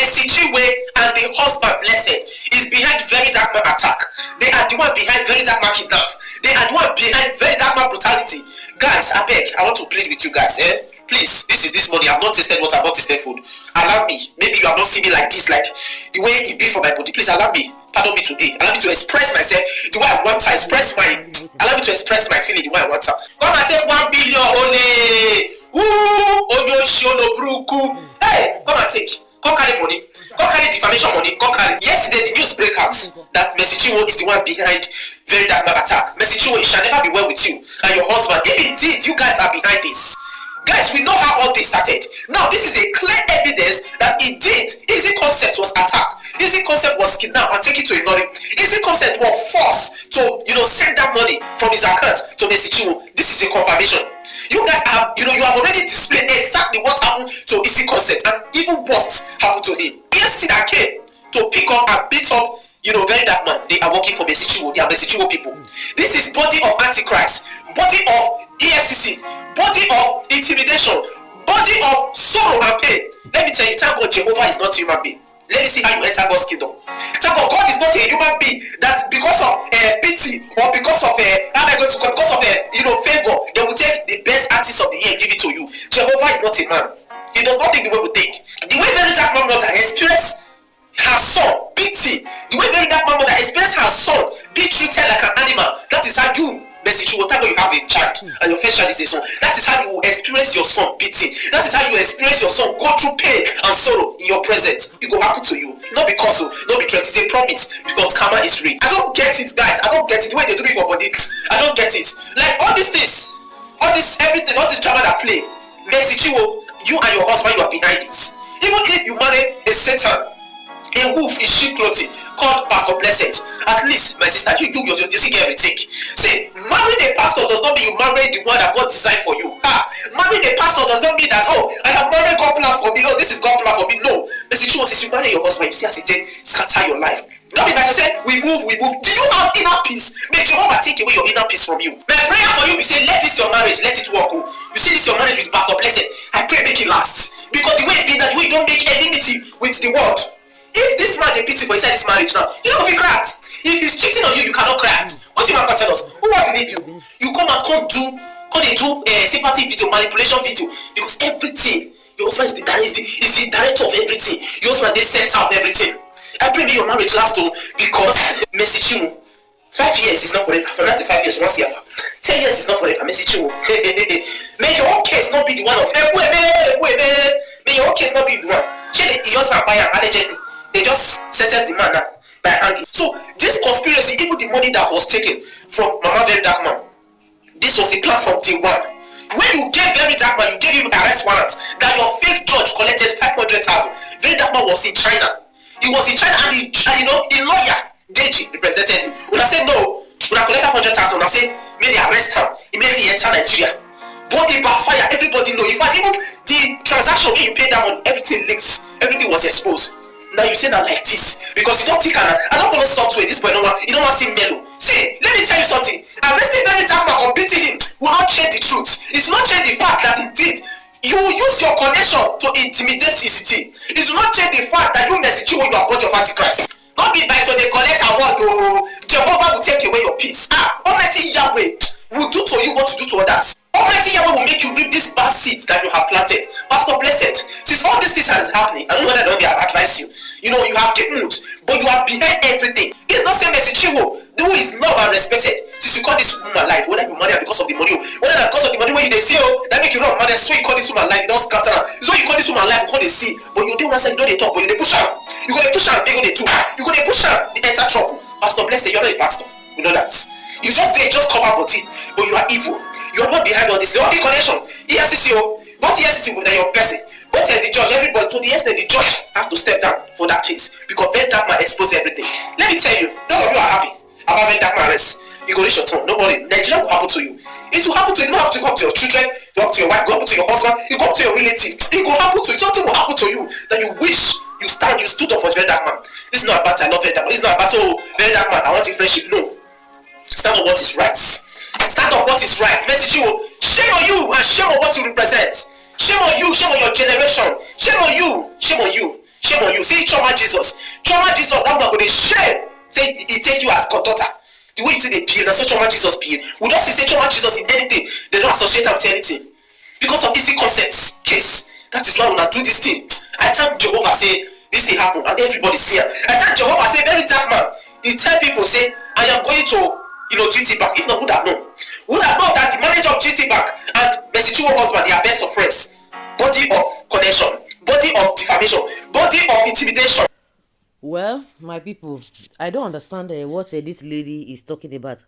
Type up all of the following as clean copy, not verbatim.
Mercy Chinwo and the husband blessed is behind Verydarkman attack. They are the one behind Verydarkman kidnap. They are the one behind Verydarkman brutality. Guys, I beg, I want to plead with you guys. Please, this morning. I've not tasted water, I've not tasted food. Allow me. Maybe you have not seen me like this, like the way it be for my body. Please allow me. Pardon me today. Allow me to express myself the way I want to express my. Allow me to express my feeling the way I want to. Come and take 1 billion only. Hey, come and take. Come carry money. Come carry defamation money. Come carry. Yesterday the news break out that Mercy Chinwo is the one behind Verydarkman attack. Mercy Chinwo, it shall never be well with you and your husband. If indeed you guys are behind this. Guys, we know how all this started. Now, this is a clear evidence that indeed Easy Concept was attacked. Easy Concept was kidnapped and taken to Ilorin. Easy Concept was forced to, send that money from his account to Mercy Chinwo. This is a confirmation. You guys have, you have already displayed exactly what happened to Easy Concept, and even worse happened to him. EFCC that came to pick up and beat up, Verydarkman. They are working for Mercy Chinwo. They are Mercy Chinwo people. This is body of Antichrist, body of EFCC, body of intimidation, body of sorrow and pain. Let me tell you, thank God Jehovah is not a human being. Let me see how you enter God's kingdom. Thank God, God is not a human being that because of pity or because of favor, they will take the best artist of the year and give it to you. Jehovah is not a man. He does not think the way we think. The way Verydarkman mother experienced her son pity, the way Verydarkman mother experienced her son be treated like an animal, that is how you, Mercy Chinwo, time when you have a child and your first child is a son, that is how you will experience your son beating. That is how you experience your son go through pain and sorrow in your presence. It will happen to you. Not because not be threat, it's a promise, because karma is real. I don't get it, guys. I don't get it. The way they do it for body, I don't get it. Like all these things, all this everything, all this drama that play, Mercy Chinwo, you and your husband, you are behind it. Even if you marry a Satan, a wolf in sheep clothing called Pastor Blessed, at least my sister, you see everything. See, marrying a pastor does not mean you marry the one that God designed for you. Marrying a pastor does not mean that, I have married God plan for me, this is God plan for me. No. Mercy Chinwo, since you marry your husband, you see as it scatter your life. Don't be better say we move. Do you have inner peace? May Jehovah take away your inner peace from you. My prayer for you be say, let this your marriage, let it work. You see this your marriage with Pastor Blessed, I pray make it last. Because the way it be that we don't make enmity with the world. If this man dey pity for inside this marriage now, you don't feel cry. If he's cheating on you, you cannot cry. What you want to tell us? Who will believe you? You come do sympathy video, manipulation video, because everything, your husband is the director of everything. Your husband is the center of everything. I pray that your marriage lasts because Mercy Chinwo, 5 years is not forever. From 95 years, 1 year. 10 years is not forever. Mercy Chinwo. May your own case not be the one of may your own case not be the one. Your husband buy allegedly. They just sentenced the man by hand. So this conspiracy, even the money that was taken from Mama Verydarkman, this was a plan from day one. When you gave Verydarkman, you gave him arrest warrant that your fake judge collected 500,000. Verydarkman was in China. He was in China, and the lawyer Deji represented him. When I said no, when I collect 500,000, I said may they arrest him. Immediately enter Nigeria. But they backfire. Everybody know. In fact, even the transaction when you pay that money, everything links. Everything was exposed. Now you say that like this because you don't think I don't follow software. This boy, you don't want to see mellow. See, let me tell you something. Arresting Verydarkman or beating him will not change the truth. It will not change the fact that indeed you use your connection to intimidate CCT. It will not change the fact that you Mercy Chinwo, you are part of Antichrist. Not be by to they collect award. Jehovah will take away your peace. Almighty Yahweh will do to you what to do to others. Almighty Yahweh will make you reap these bad seeds that you have planted. Pastor Blessed, since all this is happening, I don't know whether they have advised you. You have mood, but you are behind everything. It's not saying Mercy Chinwo, who is loved and respected. Since you call this woman alive, whether you marry her because of the money, whether because of the money when you say, that make you run mad, so you call this woman alive, you don't scatter her. It's when you call this woman alive, you call the see, but you don't answer, you don't talk, but you push her. You go to push her, they go to do. You go to push her, they enter trouble. Pastor Blessed, you're not a pastor. You know that. You just cover body, but you are evil. You are not behind all this. The only connection, EFCC, not EFCC with your person, but the judge, everybody, to the extent the judge has to step down for that case because Verydarkman exposed everything. Let me tell you, those of you are happy about Verydarkman arrest. You go reach your turn. Nobody. Nigeria will happen to you. It will happen to you. It will happen to you. Go up to your children, go up to your wife, go up to your husband, you go up to your relative. It will happen to you. Something will happen to you that you wish you stood up for Verydarkman. This is not about I love Verydarkman. This is not about Verydarkman, I want a friendship. No. Stand up what is right. Stand up what is right. Mercy Chinwo, shame on you and shame on what you represent. Shame on you, shame on your generation. Shame on you, shame on you. shame on you. See Choma Jesus, that one go dey shame say he take you as god-daughter. The way you take dey behave na so Choma Jesus behave. We don see say Choma Jesus in anything they don associate am with anything because of easy consent case. That is why una do this thing. I thank Jehovah say this thing happen and everybody see am. I thank Jehovah say Verydarkman he tell people say I am going to GT Bank. If not, would have known that the manager of GT Bank and Mercy Chinwo husband they are best of friends. Body of connection, body of defamation, body of intimidation. Well, my people, I don't understand what this lady is talking about.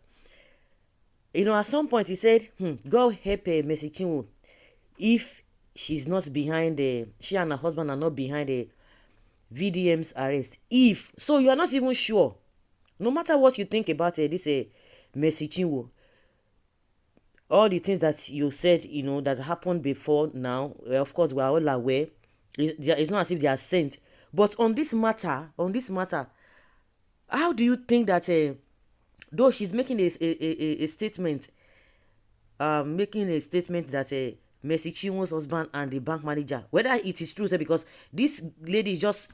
At some point he said, God help Mercy Chinwo if she's not behind she and her husband are not behind the VDM's arrest. If so, you are not even sure. No matter what you think about this Mercy Chinwo, all the things that you said, that happened before now, of course, we are all aware. It's not as if they are sent. But on this matter, how do you think that, though she's making a statement, that Mercy Chinwo's husband and the bank manager, whether it is true, because this lady is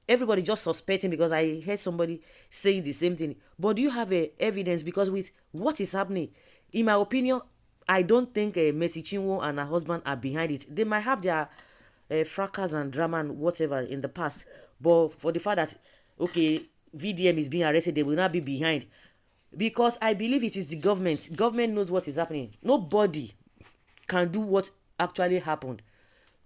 everybody just suspecting, because I heard somebody saying the same thing. But do you have evidence? Because with what is happening, in my opinion, I don't think Mercy Chinwo and her husband are behind it. They might have their fracas and drama and whatever in the past, but for the fact that VDM is being arrested, they will not be behind, because I believe it is the government knows what is happening. Nobody can do what actually happened.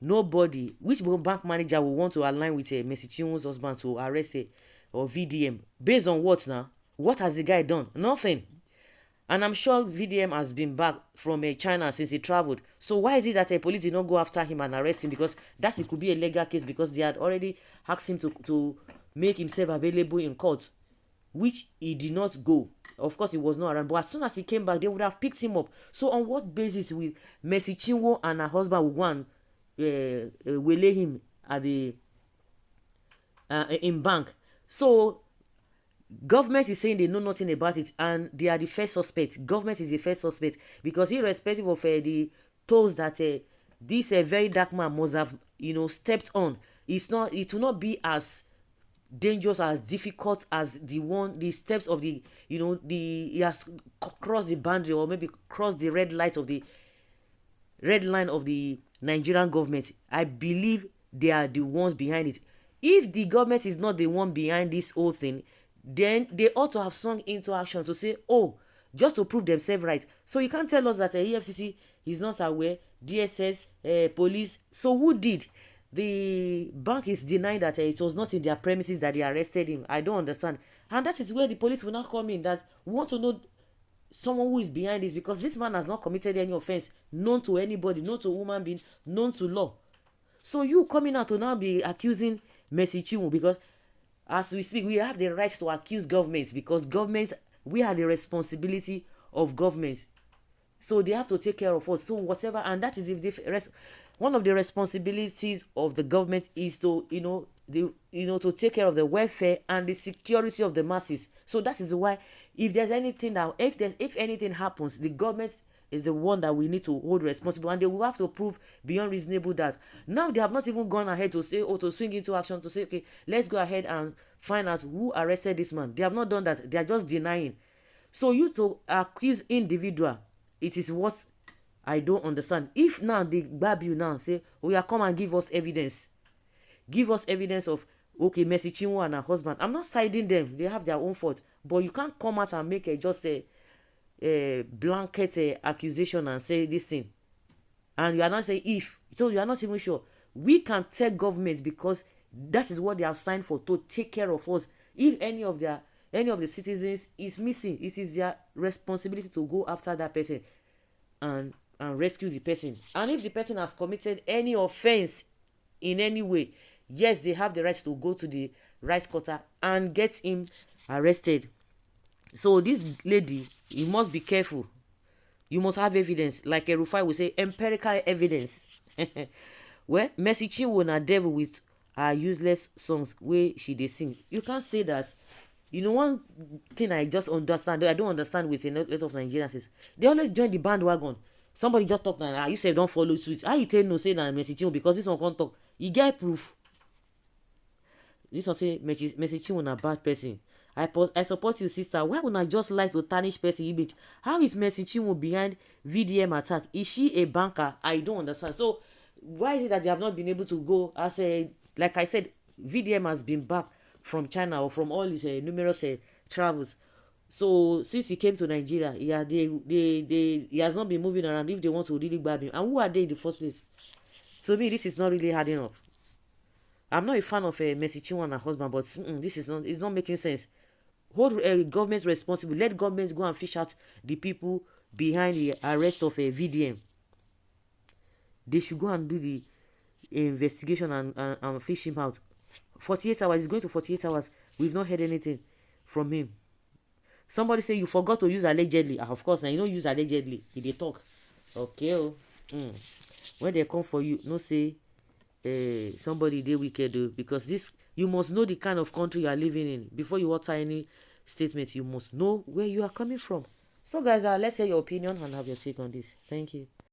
Nobody. Which bank manager will want to align with Mercy Chinwo's husband to arrest or VDM based on what now? What has the guy done? Nothing. And I'm sure VDM has been back from China since he traveled. So why is it that police did not go after him and arrest him? Because it could be a legal case, because they had already asked him to make himself available in court, which he did not go. Of course, he was not around. But as soon as he came back, they would have picked him up. So on what basis will Mercy Chinwo and her husband will go and waylay him at the in bank? So government is saying they know nothing about it, and they are the first suspect. Government is the first suspect, because irrespective of the toes that this Verydarkman must have stepped on, it will not be as dangerous, as difficult as the steps of he has crossed the boundary, or maybe crossed the red line of the Nigerian government. I believe they are the ones behind it. If the government is not the one behind this whole thing, then they ought to have sunk into action to say, just to prove themselves right. So you can't tell us that EFCC is not aware, DSS, police. So who did? The bank is denying that it was not in their premises that they arrested him. I don't understand. And that is where the police will now come in, that we want to know someone who is behind this, because this man has not committed any offense known to anybody, known to human being, known to law. So you coming out to now be accusing Mercy Chinwo, because as we speak, we have the right to accuse governments, because governments, we have the responsibility of governments. So they have to take care of us. So whatever, and that is one of the responsibilities of the government is to to take care of the welfare and the security of the masses. So that is why, if there's anything that if anything happens, the government is the one that we need to hold responsible, and they will have to prove beyond reasonable doubt. Now they have not even gone ahead to say, to swing into action to say, okay, let's go ahead and find out who arrested this man. They have not done that. They are just denying. So you to accuse individual, it is what I don't understand. If now they grab you now, say, come and give us evidence. Give us evidence of, Mercy Chinwo and her husband. I'm not siding them. They have their own fault. But you can't come out and make just a blanket accusation and say this thing. And you are not saying if. So you are not even sure. We can tell governments, because that is what they have signed for, to take care of us. If any of the citizens is missing, it is their responsibility to go after that person and rescue the person. And if the person has committed any offense in any way, yes, they have the right to go to the right quarter and get him arrested. So this lady, you must be careful. You must have evidence, like a Rufai will say, empirical evidence. Well, Mercy Chinwo na devil with her useless songs where she dey sing. You can't say that. One thing I just understand, I don't understand with a lot of Nigerians is they always join the bandwagon. Somebody just talk now, you say don't follow suit. How you tell no say na Mercy Chinwo because this one can't talk? You get proof. This one say Mercy Chinwo na bad person. I support you, sister. Why would I just like to tarnish person image? How is Mercy Chinwo behind VDM attack? Is she a banker? I don't understand. So why is it that they have not been able to go as a, like I said, VDM has been back from China or from all his numerous travels. So since he came to Nigeria, he has not been moving around. If they want to really grab him, and who are they in the first place? To me, this is not really adding up. I'm not a fan of Mercy Chinwo and her husband, but this is not, it's not making sense. Hold government responsible. Let government go and fish out the people behind the arrest of VDM. They should go and do the investigation and fish him out. 48 hours, he's going to 48 hours. We've not heard anything from him. Somebody say you forgot to use allegedly. Of course, now you don't use allegedly. They talk. Okay. Oh. When they come for you, no say somebody they wicked though, because this, you must know the kind of country you are living in before you utter any statement. You must know where you are coming from. So guys, let's hear your opinion and have your take on this. Thank you.